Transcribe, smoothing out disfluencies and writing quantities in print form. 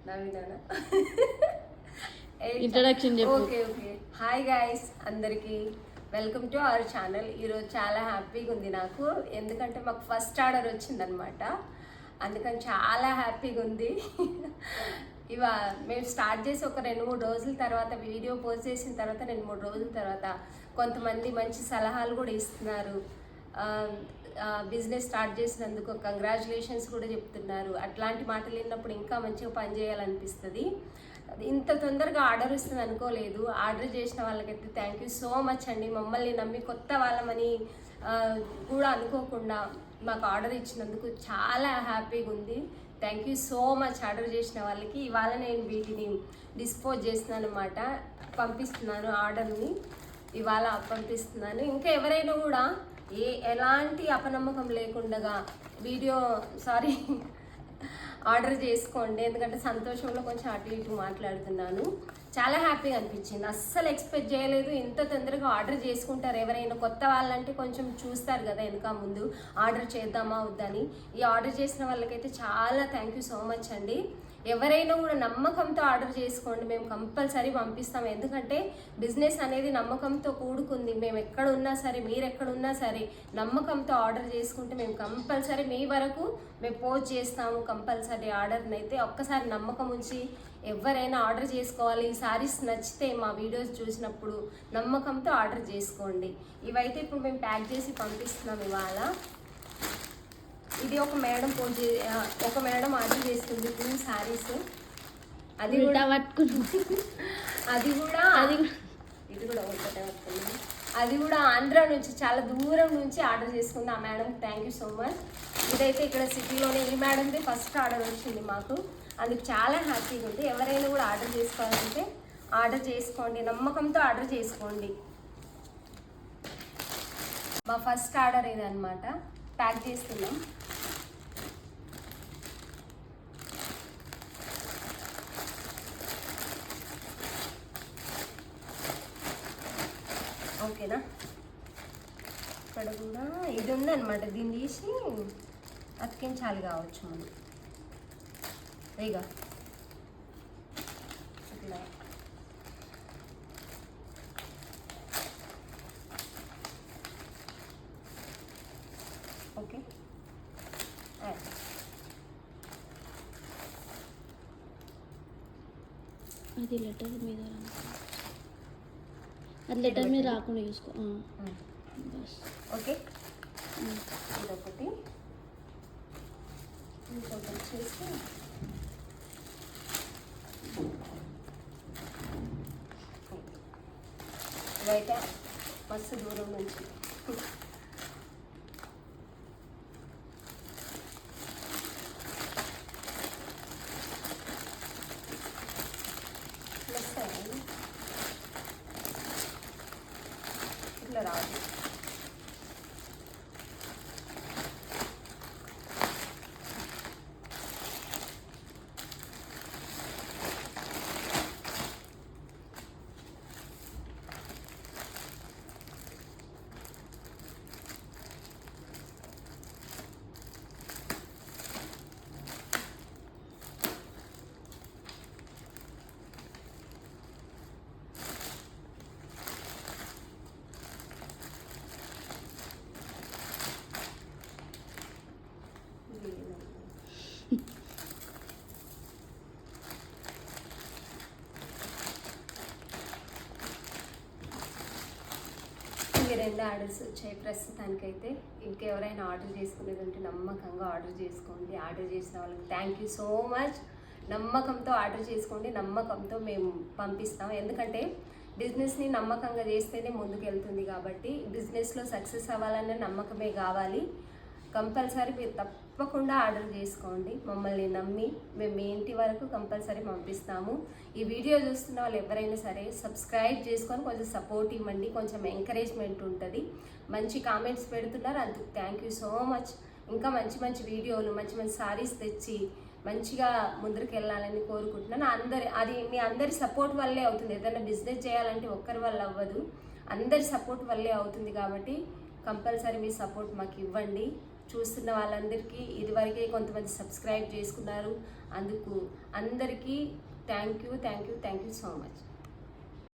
Naveena introduction చెప్పు. Okay hi guys అందరికి welcome to our channel. ఈరోజు చాలా హ్యాపీగా ఉంది నాకు, ఎందుకంటే మాకు ఫస్ట్ ఆర్డర్ వచ్చిందనమాట. అందుకని చాలా హ్యాపీగా ఉంది. మేము స్టార్ట్ చేసి ఒక 2-3 రోజుల తర్వాత, వీడియో పోస్ట్ చేసిన తర్వాత 2-3 రోజుల తర్వాత కొంతమంది మంచి సలహాలు కూడా ఇస్తున్నారు. బిజినెస్ స్టార్ట్ చేసినందుకు కంగ్రాచులేషన్స్ కూడా చెప్తున్నారు. అట్లాంటి మాటలు విన్నప్పుడు ఇంకా మంచిగా పని చేయాలనిపిస్తుంది. ఇంత తొందరగా ఆర్డర్ వస్తుంది అనుకోలేదు. ఆర్డర్ చేసిన వాళ్ళకైతే థ్యాంక్ యూ సో మచ్ అండి. మమ్మల్ని నమ్మి కొత్త వాళ్ళమని కూడా అనుకోకుండా మాకు ఆర్డర్ ఇచ్చినందుకు చాలా హ్యాపీగా ఉంది. Thank you so much order చేసిన వాళ్ళకి. ఇవాళ నేను వీటిని డిస్పోజ్ చేస్తున్నాను అన్నమాట, పంపిస్తున్నాను ఆర్డర్ని. ఇవాళ పంపిస్తున్నాను. ఇంకా ఎవరైనా కూడా ఎలాంటి అపనమ్మకం లేకుండా ఆర్డర్ చేసుకోండి. ఎందుకంటే సంతోషంలో కొంచెం అటు ఇటు మాట్లాడుతున్నాను. చాలా హ్యాపీగా అనిపించింది. అస్సలు ఎక్స్పెక్ట్ చేయలేదు ఇంత తొందరగా ఆర్డర్ చేసుకుంటారు. ఎవరైనా కొత్త వాళ్ళంటే కొంచెం చూస్తారు కదా వెనుక ముందు, ఆర్డర్ చేద్దామా వద్దని. ఈ ఆర్డర్ చేసిన వాళ్ళకైతే చాలా థ్యాంక్ యూ సో మచ్ అండి. ఎవరైనా కూడా నమ్మకంతో ఆర్డర్ చేసుకోండి, మేము కంపల్సరీ పంపిస్తాం. ఎందుకంటే బిజినెస్ అనేది నమ్మకంతో కూడుకుంది. మేము ఎక్కడున్నా సరే, మీరు ఎక్కడున్నా సరే నమ్మకంతో ఆర్డర్ చేసుకుంటే మేము కంపల్సరీ మీ వరకు మేము పోస్ట్ చేస్తాము. కంపల్సరీ ఆర్డర్ని అయితే ఒక్కసారి నమ్మకం ఉంచి ఎవరైనా ఆర్డర్ చేసుకోవాలి. ఈ సారీస్ నచ్చితే మా వీడియోస్ చూసినప్పుడు నమ్మకంతో ఆర్డర్ చేసుకోండి. ఇవైతే ఇప్పుడు మేము ప్యాక్ చేసి పంపిస్తున్నాం ఇవాళ. ఇది ఒక మేడం ఆర్డర్ చేస్తుంది 2 సారీస్. అది కూడా ఇది కూడా ఒకటే పట్టుకుంది. అది కూడా ఆంధ్ర నుంచి, చాలా దూరం నుంచి ఆర్డర్ చేసుకుంది. ఆ మేడంకి థ్యాంక్ యూ సో మచ్. ఇదైతే ఇక్కడ సిటీలోనే ఈ మేడంది ఫస్ట్ ఆర్డర్ వచ్చింది మాకు. అందుకు చాలా హ్యాపీగా ఉంది. ఎవరైనా కూడా ఆర్డర్ చేసుకోవాలంటే ఆర్డర్ చేసుకోండి, నమ్మకంతో ఆర్డర్ చేసుకోండి. మా ఫస్ట్ ఆర్డర్ ఇదన్నమాట, ప్యాక్ చేస్తున్నాం. ఓకేనా? ఇక్కడ కూడా ఇది ఉందన్నమాట, దీన్ని తీసి అతికించాలి కావచ్చు మనం. ఇక ఇట్లా ఓకే. అది లెటర్ మీద లెటర్ మీద రాకుండా చూసుకో. ఓకే, ఇదొకటి ఇంకొకటి వచ్చేసి ఇవైతే మస్తు దూరం నుంచి ఇట్లా రాదు. ఇవి 2 ఆర్డర్స్ వచ్చాయి ప్రస్తుతానికైతే. ఇంకెవరైనా ఆర్డర్ చేసుకునేది ఉంటే నమ్మకంగా ఆర్డర్ చేసుకోండి. ఆర్డర్ చేసిన వాళ్ళకి థ్యాంక్ యూ సో మచ్. నమ్మకంతో ఆర్డర్ చేసుకోండి, నమ్మకంతో మేము పంపిస్తాం. ఎందుకంటే బిజినెస్ని నమ్మకంగా చేస్తేనే ముందుకు వెళ్తుంది. కాబట్టి బిజినెస్లో సక్సెస్ అవ్వాలన్న నమ్మకమే కావాలి. కంపల్సరీ మీరు తప్పకుండా ఆర్డర్ చేసుకోండి. మమ్మల్ని నమ్మి మేము మీ ఇంటి వరకు కంపల్సరీ పంపిస్తాము. ఈ వీడియో చూస్తున్న వాళ్ళు ఎవరైనా సరే సబ్స్క్రైబ్ చేసుకొని కొంచెం సపోర్ట్ ఇవ్వండి, కొంచెం ఎంకరేజ్మెంట్ ఉంటుంది. మంచి కామెంట్స్ పెడుతున్నారు, అందుకు థ్యాంక్ యూ సో మచ్. ఇంకా మంచి మంచి వీడియోలు, మంచి మంచి సారీస్ తెచ్చి మంచిగా ముందుకు వెళ్ళాలని కోరుకుంటున్నాను. అది మీ అందరి సపోర్ట్ వల్లే అవుతుంది. ఏదైనా బిజినెస్ చేయాలంటే ఒక్కరి వల్ల అవ్వదు, అందరి సపోర్ట్ వల్లే అవుతుంది. కాబట్టి కంపల్సరీ మీ సపోర్ట్ మాకు ఇవ్వండి. చూస్తున్న వాళ్ళందరికీ ఇదివరకే కొంతమంది సబ్స్క్రైబ్ చేసుకున్నారు. అందుకు అందరికీ థ్యాంక్ యూ సో మచ్.